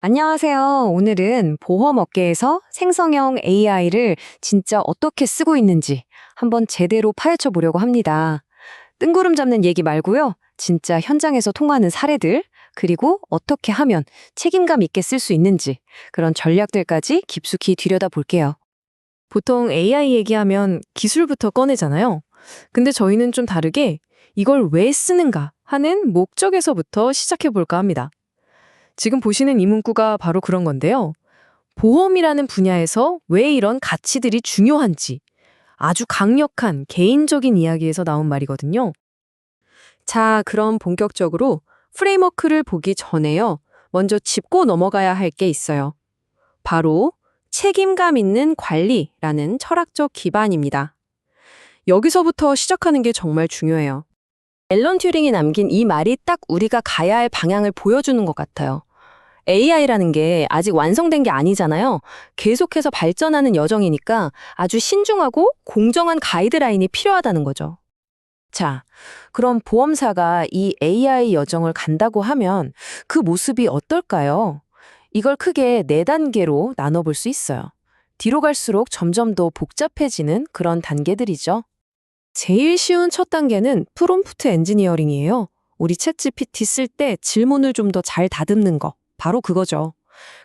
안녕하세요. 오늘은 보험업계에서 생성형 AI를 진짜 어떻게 쓰고 있는지 한번 제대로 파헤쳐 보려고 합니다. 뜬구름 잡는 얘기 말고요. 진짜 현장에서 통하는 사례들, 그리고 어떻게 하면 책임감 있게 쓸 수 있는지 그런 전략들까지 깊숙이 들여다 볼게요. 보통 AI 얘기하면 기술부터 꺼내잖아요. 근데 저희는 좀 다르게 이걸 왜 쓰는가 하는 목적에서부터 시작해 볼까 합니다. 지금 보시는 이 문구가 바로 그런 건데요. 보험이라는 분야에서 왜 이런 가치들이 중요한지 아주 강력한 개인적인 이야기에서 나온 말이거든요. 자, 그럼 본격적으로 프레임워크를 보기 전에요. 먼저 짚고 넘어가야 할 게 있어요. 바로 책임감 있는 관리라는 철학적 기반입니다. 여기서부터 시작하는 게 정말 중요해요. 앨런 튜링이 남긴 이 말이 딱 우리가 가야 할 방향을 보여주는 것 같아요. AI라는 게 아직 완성된 게 아니잖아요. 계속해서 발전하는 여정이니까 아주 신중하고 공정한 가이드라인이 필요하다는 거죠. 자, 그럼 보험사가 이 AI 여정을 간다고 하면 그 모습이 어떨까요? 이걸 크게 네 단계로 나눠볼 수 있어요. 뒤로 갈수록 점점 더 복잡해지는 그런 단계들이죠. 제일 쉬운 첫 단계는 프롬프트 엔지니어링이에요. 우리 챗GPT 쓸 때 질문을 좀 더 잘 다듬는 거. 바로 그거죠.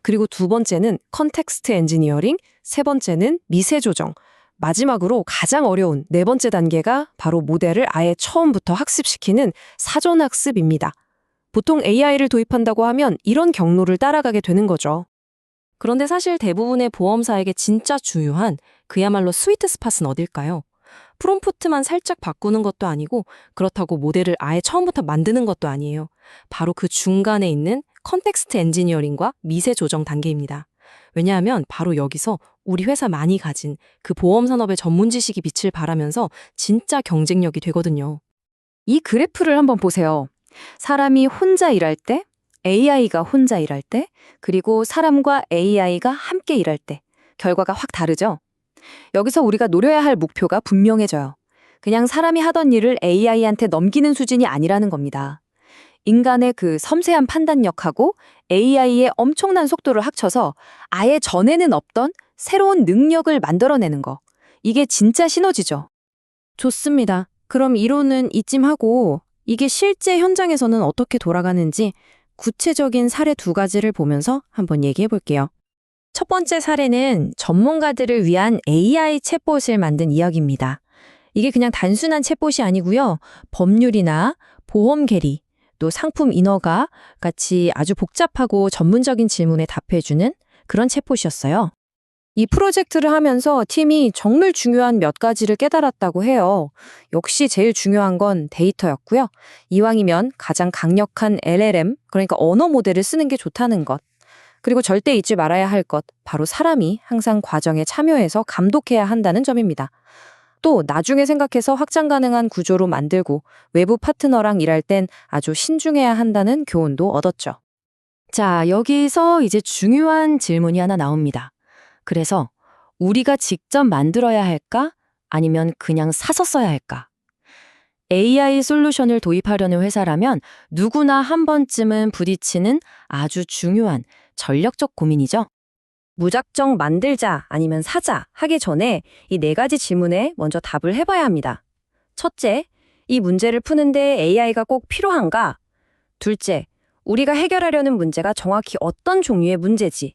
그리고 두 번째는 컨텍스트 엔지니어링, 세 번째는 미세 조정. 마지막으로 가장 어려운 네 번째 단계가 바로 모델을 아예 처음부터 학습시키는 사전 학습입니다. 보통 AI를 도입한다고 하면 이런 경로를 따라가게 되는 거죠. 그런데 사실 대부분의 보험사에게 진짜 중요한 그야말로 스위트 스팟은 어딜까요? 프롬프트만 살짝 바꾸는 것도 아니고 그렇다고 모델을 아예 처음부터 만드는 것도 아니에요. 바로 그 중간에 있는 컨텍스트 엔지니어링과 미세 조정 단계입니다. 왜냐하면 바로 여기서 우리 회사 많이 가진 그 보험 산업의 전문 지식이 빛을 발하면서 진짜 경쟁력이 되거든요. 이 그래프를 한번 보세요. 사람이 혼자 일할 때, AI가 혼자 일할 때, 그리고 사람과 AI가 함께 일할 때, 결과가 확 다르죠? 여기서 우리가 노려야 할 목표가 분명해져요. 그냥 사람이 하던 일을 AI한테 넘기는 수준이 아니라는 겁니다. 인간의 그 섬세한 판단력하고 AI의 엄청난 속도를 합쳐서 아예 전에는 없던 새로운 능력을 만들어내는 거. 이게 진짜 시너지죠. 좋습니다. 그럼 이론은 이쯤 하고 이게 실제 현장에서는 어떻게 돌아가는지 구체적인 사례 두 가지를 보면서 한번 얘기해 볼게요. 첫 번째 사례는 전문가들을 위한 AI 챗봇을 만든 이야기입니다. 이게 그냥 단순한 챗봇이 아니고요. 법률이나 보험 계리, 또 상품 인허가 같이 아주 복잡하고 전문적인 질문에 답해주는 그런 챗봇이었어요. 이 프로젝트를 하면서 팀이 정말 중요한 몇 가지를 깨달았다고 해요. 역시 제일 중요한 건 데이터였고요. 이왕이면 가장 강력한 LLM, 그러니까 언어 모델을 쓰는 게 좋다는 것. 그리고 절대 잊지 말아야 할 것, 바로 사람이 항상 과정에 참여해서 감독해야 한다는 점입니다. 또 나중에 생각해서 확장 가능한 구조로 만들고 외부 파트너랑 일할 땐 아주 신중해야 한다는 교훈도 얻었죠. 자, 여기서 이제 중요한 질문이 하나 나옵니다. 그래서 우리가 직접 만들어야 할까? 아니면 그냥 사서 써야 할까? AI 솔루션을 도입하려는 회사라면 누구나 한 번쯤은 부딪히는 아주 중요한 전략적 고민이죠. 무작정 만들자 아니면 사자 하기 전에 이 네 가지 질문에 먼저 답을 해봐야 합니다. 첫째, 이 문제를 푸는데 AI가 꼭 필요한가? 둘째, 우리가 해결하려는 문제가 정확히 어떤 종류의 문제지?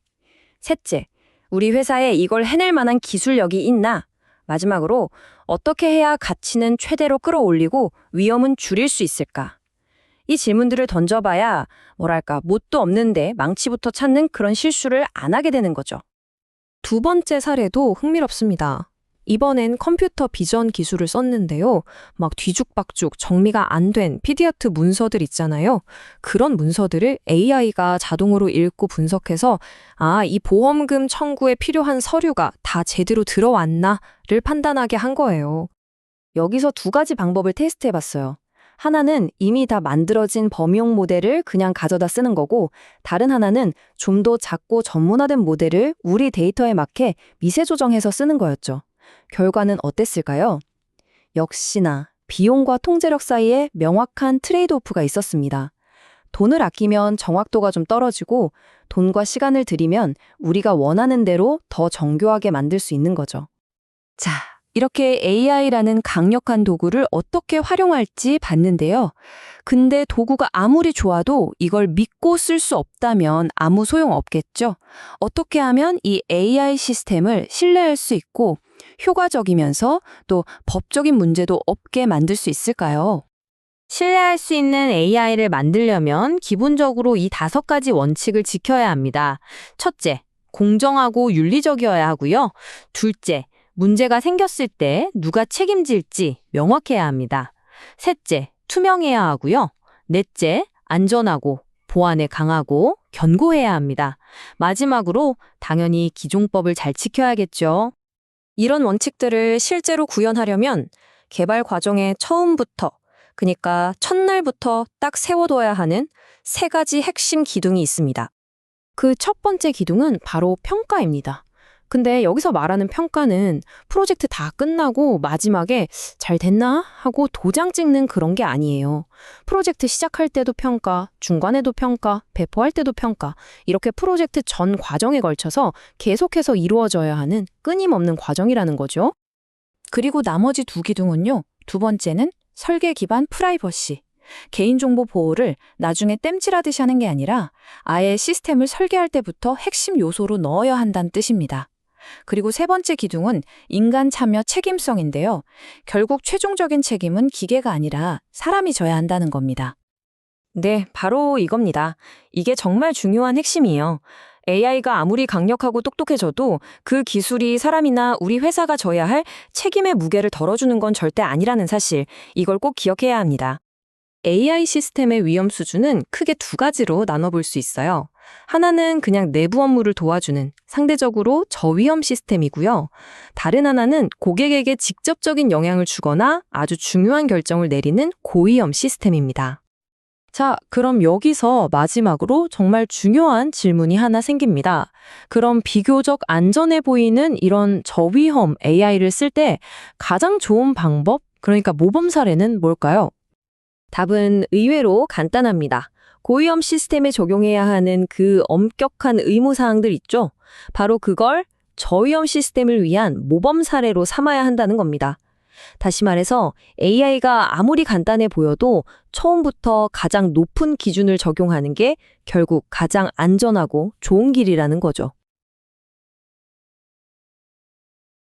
셋째, 우리 회사에 이걸 해낼 만한 기술력이 있나? 마지막으로 어떻게 해야 가치는 최대로 끌어올리고 위험은 줄일 수 있을까? 이 질문들을 던져봐야 뭐랄까 뭣도 없는데 망치부터 찾는 그런 실수를 안 하게 되는 거죠. 두 번째 사례도 흥미롭습니다. 이번엔 컴퓨터 비전 기술을 썼는데요. 막 뒤죽박죽 정리가 안 된 PDF 문서들 있잖아요. 그런 문서들을 AI가 자동으로 읽고 분석해서 이 보험금 청구에 필요한 서류가 다 제대로 들어왔나를 판단하게 한 거예요. 여기서 두 가지 방법을 테스트해봤어요. 하나는 이미 다 만들어진 범용 모델을 그냥 가져다 쓰는 거고, 다른 하나는 좀 더 작고 전문화된 모델을 우리 데이터에 맞게 미세 조정해서 쓰는 거였죠. 결과는 어땠을까요? 역시나 비용과 통제력 사이에 명확한 트레이드오프가 있었습니다. 돈을 아끼면 정확도가 좀 떨어지고 돈과 시간을 들이면 우리가 원하는 대로 더 정교하게 만들 수 있는 거죠. 자, 이렇게 AI라는 강력한 도구를 어떻게 활용할지 봤는데요. 근데 도구가 아무리 좋아도 이걸 믿고 쓸 수 없다면 아무 소용 없겠죠. 어떻게 하면 이 AI 시스템을 신뢰할 수 있고 효과적이면서 또 법적인 문제도 없게 만들 수 있을까요? 신뢰할 수 있는 AI를 만들려면 기본적으로 이 5가지 원칙을 지켜야 합니다. 첫째, 공정하고 윤리적이어야 하고요. 둘째, 문제가 생겼을 때 누가 책임질지 명확해야 합니다. 셋째, 투명해야 하고요. 넷째, 안전하고 보안에 강하고 견고해야 합니다. 마지막으로 당연히 기존법을 잘 지켜야겠죠. 이런 원칙들을 실제로 구현하려면 개발 과정의 처음부터, 그러니까 첫날부터 딱 세워둬야 하는 3가지 핵심 기둥이 있습니다. 그 첫 번째 기둥은 바로 평가입니다. 근데 여기서 말하는 평가는 프로젝트 다 끝나고 마지막에 잘 됐나 하고 도장 찍는 그런 게 아니에요. 프로젝트 시작할 때도 평가, 중간에도 평가, 배포할 때도 평가, 이렇게 프로젝트 전 과정에 걸쳐서 계속해서 이루어져야 하는 끊임없는 과정이라는 거죠. 그리고 나머지 2기둥은요. 두 번째는 설계 기반 프라이버시. 개인정보 보호를 나중에 땜질하듯이 하는 게 아니라 아예 시스템을 설계할 때부터 핵심 요소로 넣어야 한다는 뜻입니다. 그리고 3번째 기둥은 인간 참여 책임성인데요. 결국 최종적인 책임은 기계가 아니라 사람이 져야 한다는 겁니다. 네, 바로 이겁니다. 이게 정말 중요한 핵심이에요. AI가 아무리 강력하고 똑똑해져도 그 기술이 사람이나 우리 회사가 져야 할 책임의 무게를 덜어주는 건 절대 아니라는 사실, 이걸 꼭 기억해야 합니다. AI 시스템의 위험 수준은 크게 2가지로 나눠볼 수 있어요. 하나는 그냥 내부 업무를 도와주는 상대적으로 저위험 시스템이고요. 다른 하나는 고객에게 직접적인 영향을 주거나 아주 중요한 결정을 내리는 고위험 시스템입니다. 자, 그럼 여기서 마지막으로 정말 중요한 질문이 하나 생깁니다. 그럼 비교적 안전해 보이는 이런 저위험 AI를 쓸 때 가장 좋은 방법, 그러니까 모범 사례는 뭘까요? 답은 의외로 간단합니다. 고위험 시스템에 적용해야 하는 그 엄격한 의무사항들 있죠? 바로 그걸 저위험 시스템을 위한 모범 사례로 삼아야 한다는 겁니다. 다시 말해서 AI가 아무리 간단해 보여도 처음부터 가장 높은 기준을 적용하는 게 결국 가장 안전하고 좋은 길이라는 거죠.